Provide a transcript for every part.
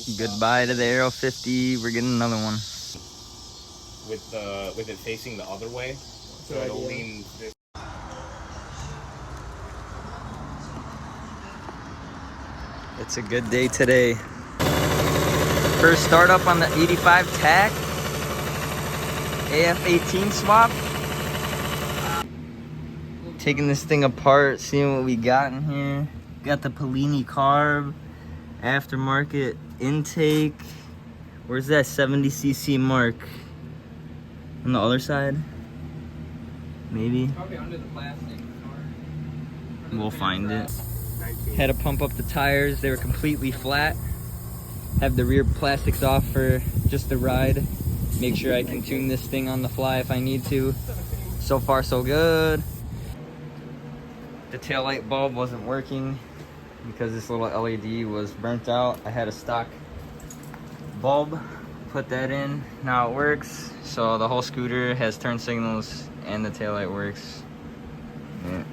Goodbye to the Aero 50. We're getting another one. With it facing the other way, so it'll lean this. It's a good day today. First startup on the 85 TAC. AF18 swap. Taking this thing apart, seeing what we got in here. Got the Polini carb, aftermarket intake. Where's that 70cc mark? On the other side? Maybe? Probably under the plastic. We'll find it. Had to pump up the tires. They were completely flat. Have the rear plastics off for just the ride. Make sure I can tune this thing on the fly if I need to. So far, so good. The taillight bulb wasn't working because this little LED was burnt out. I had a stock bulb, put that in. Now it works. So the whole scooter has turn signals and the taillight works. Yeah.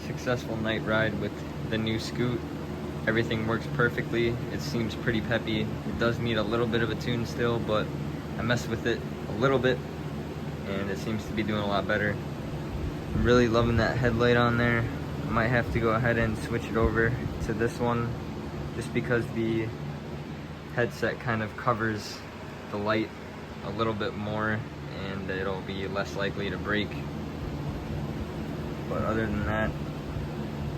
Successful night ride with the new Scoot. Everything works perfectly. It seems pretty peppy. It does need a little bit of a tune still, but I messed with it a little bit and it seems to be doing a lot better. I'm really loving that headlight on there. I might have to go ahead and switch it over to this one just because the headset kind of covers the light a little bit more and it'll be less likely to break. But other than that,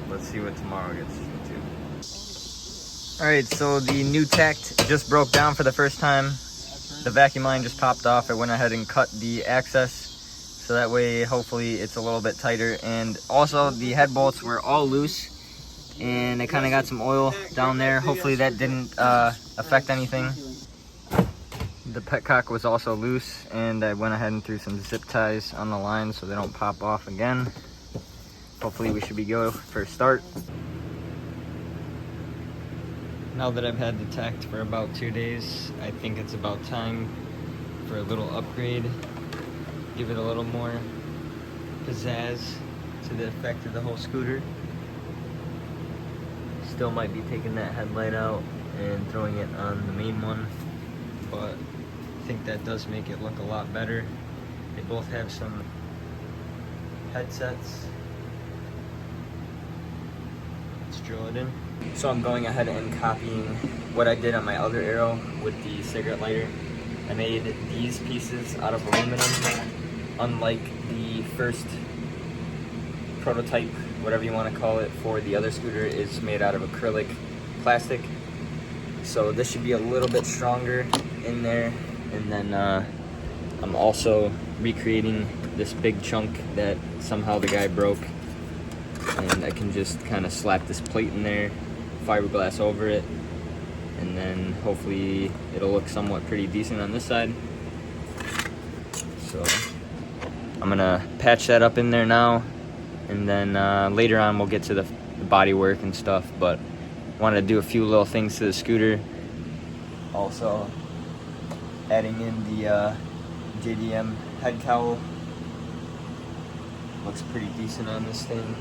let's see what tomorrow gets into. Alright, so the new tact just broke down for the first time. The vacuum line just popped off. I went ahead and cut the access so that way hopefully it's a little bit tighter. And also the head bolts were all loose and I kind of got some oil down there. Hopefully that didn't affect anything. The petcock was also loose and I went ahead and threw some zip ties on the line so they don't pop off again. Hopefully we should be good for a start. Now that I've had the tact for about 2 days, I think it's about time for a little upgrade. Give it a little more pizzazz to the effect of the whole scooter. Still might be taking that headlight out and throwing it on the main one, but I think that does make it look a lot better. They both have some headsets. Let's drill it in. So I'm going ahead and copying what I did on my other Aero with the cigarette lighter. I made these pieces out of aluminum, unlike the first prototype, whatever you want to call it, for the other scooter is made out of acrylic plastic. So this should be a little bit stronger in there. And then I'm also recreating this big chunk that somehow the guy broke. And I can just kind of slap this plate in there, fiberglass over it, and then hopefully it'll look somewhat pretty decent on this side. So I'm gonna patch that up in there now, and then later on we'll get to the body work and stuff, but wanted to do a few little things to the scooter. Also adding in the JDM head cowl. Looks pretty decent on this thing,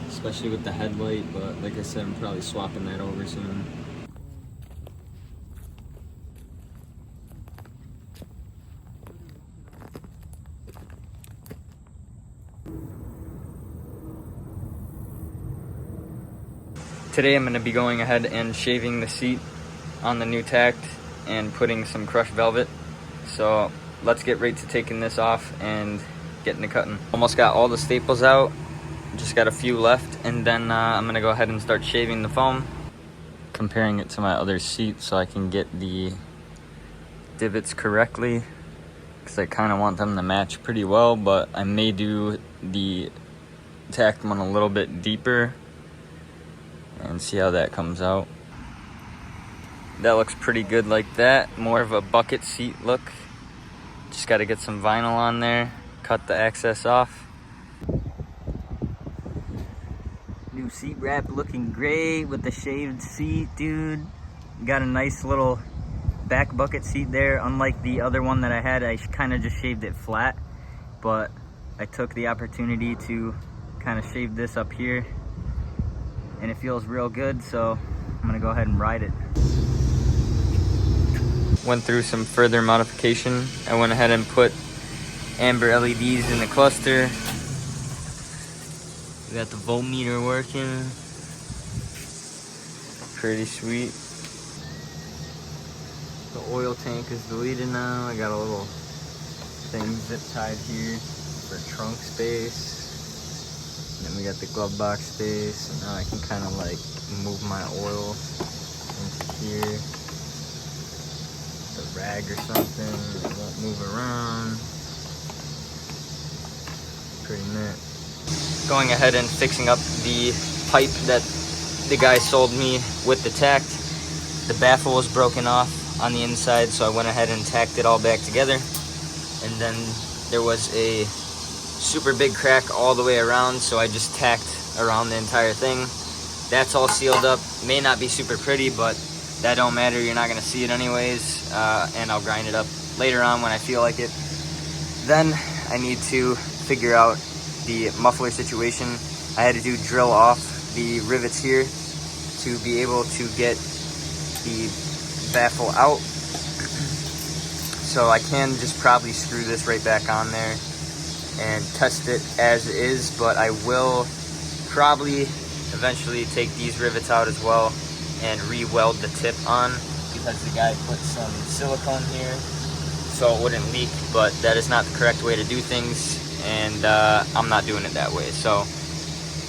especially with the headlight, but like I said, I'm probably swapping that over soon. Today I'm going to be going ahead and shaving the seat on the new tact and putting some crushed velvet. So let's get right to taking this off and getting to cutting. Almost got all the staples out. Just got a few left, and then I'm gonna go ahead and start shaving the foam. Comparing it to my other seat so I can get the divots correctly, because I kind of want them to match pretty well, but I may do the tacked one a little bit deeper and see how that comes out. That looks pretty good like that. More of a bucket seat look. Just got to get some vinyl on there, cut the excess off. New seat wrap looking great with the shaved seat, dude. Got a nice little back bucket seat there. Unlike the other one that I had, I kind of just shaved it flat, but I took the opportunity to kind of shave this up here and it feels real good, so I'm gonna go ahead and ride it. Went through some further modification. I went ahead and put amber LEDs in the cluster. We got the voltmeter working. Pretty sweet. The oil tank is deleted now. I got a little thing zip tied here for trunk space. And then we got the glove box space. And now I can kind of like move my oil into here. The rag or something, it won't move around. Pretty neat. Going ahead and fixing up the pipe that the guy sold me with the tact. The baffle was broken off on the inside, so I went ahead and tacked it all back together. And then there was a super big crack all the way around, so I just tacked around the entire thing. That's all sealed up. May not be super pretty, but that don't matter. You're not gonna see it anyways, and I'll grind it up later on when I feel like it. Then I need to figure out the muffler situation. I had to drill off the rivets here to be able to get the baffle out. So I can just probably screw this right back on there and test it as is, but I will probably eventually take these rivets out as well and re-weld the tip on, because the guy put some silicone here so it wouldn't leak, but that is not the correct way to do things, and I'm not doing it that way. So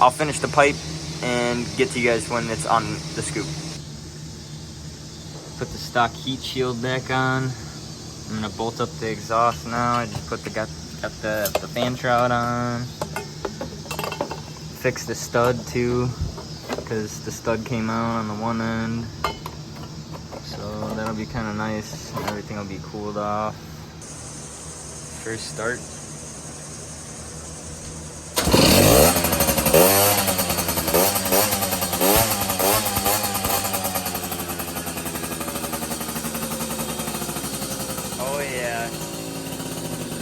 I'll finish the pipe and get to you guys when it's on the scoop. Put the stock heat shield back on. I'm gonna bolt up the exhaust now. I just put got the fan shroud on. Fix the stud too, because the stud came out on the one end. So that'll be kind of nice. Everything will be cooled off. First start. Oh yeah.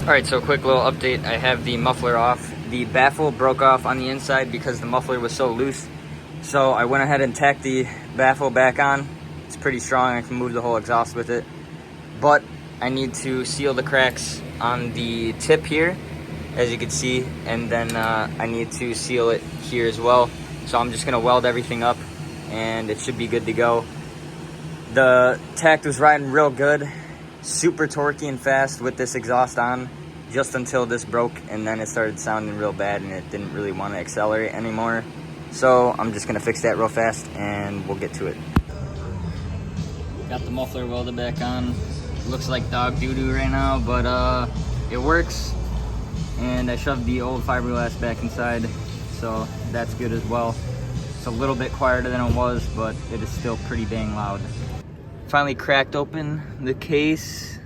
Alright, so quick little update. I have the muffler off. The baffle broke off on the inside because the muffler was so loose. So I went ahead and tacked the baffle back on. It's pretty strong. I can move the whole exhaust with it. But I need to seal the cracks on the tip here, as you can see. And then I need to seal it here as well. So I'm just gonna weld everything up and it should be good to go. The tact was riding real good. Super torquey and fast with this exhaust on, just until this broke, and then it started sounding real bad and it didn't really want to accelerate anymore. So I'm just gonna fix that real fast and we'll get to it. Got the muffler welded back on. Looks like dog doo-doo right now, but it works. And I shoved the old fiberglass back inside, so that's good as well. It's a little bit quieter than it was, but it is still pretty dang loud. Finally cracked open the case.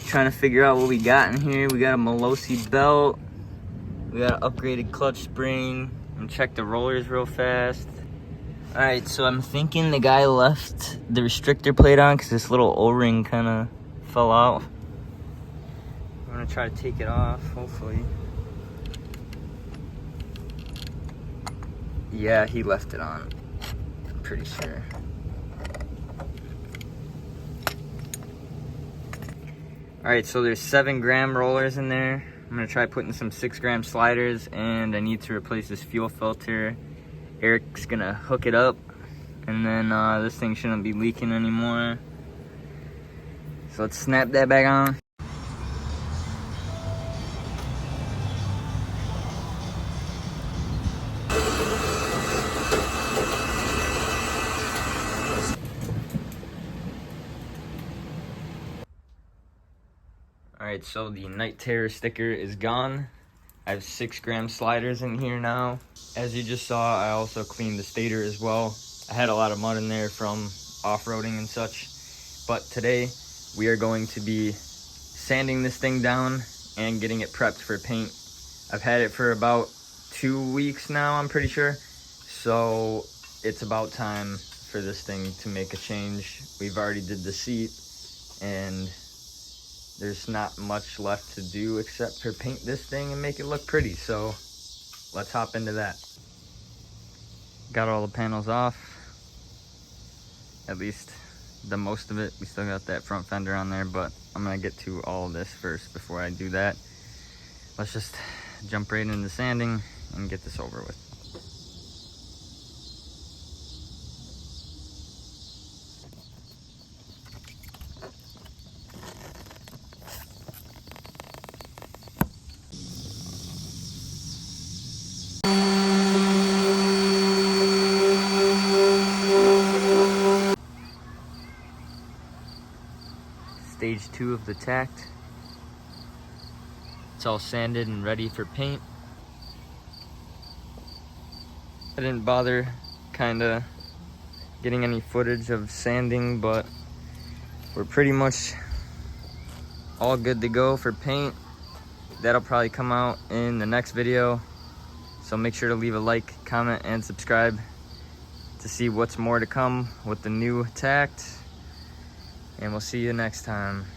Trying to figure out what we got in here. We got a Malosi belt. We got an upgraded clutch spring. And check the rollers real fast. All right, so I'm thinking the guy left the restrictor plate on because this little O-ring kind of fell out. I'm gonna try to take it off, hopefully. Yeah, he left it on. I'm pretty sure. All right, so there's 7-gram rollers in there. I'm gonna try putting some 6-gram sliders, and I need to replace this fuel filter. Eric's gonna hook it up, and then this thing shouldn't be leaking anymore. So let's snap that back on. Alright, so the Night Terror sticker is gone. I have 6-gram sliders in here now. As you just saw, I also cleaned the stator as well. I had a lot of mud in there from off-roading and such. But today, we are going to be sanding this thing down and getting it prepped for paint. I've had it for about 2 weeks now, I'm pretty sure. So it's about time for this thing to make a change. We've already did the seat, and there's not much left to do except for paint this thing and make it look pretty. So let's hop into that. Got all the panels off, at least the most of it. We still got that front fender on there, but I'm gonna get to all of this first before I do that. Let's just jump right into sanding and get this over with. Stage 2 of the tact. It's all sanded and ready for paint. I didn't bother kinda getting any footage of sanding, but we're pretty much all good to go for paint. That'll probably come out in the next video. So make sure to leave a like, comment, and subscribe to see what's more to come with the new tact. And we'll see you next time.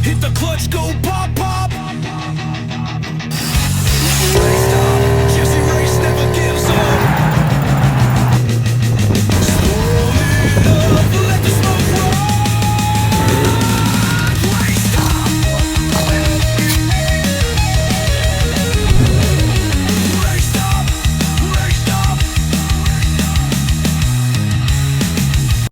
Hit the clutch, go pop.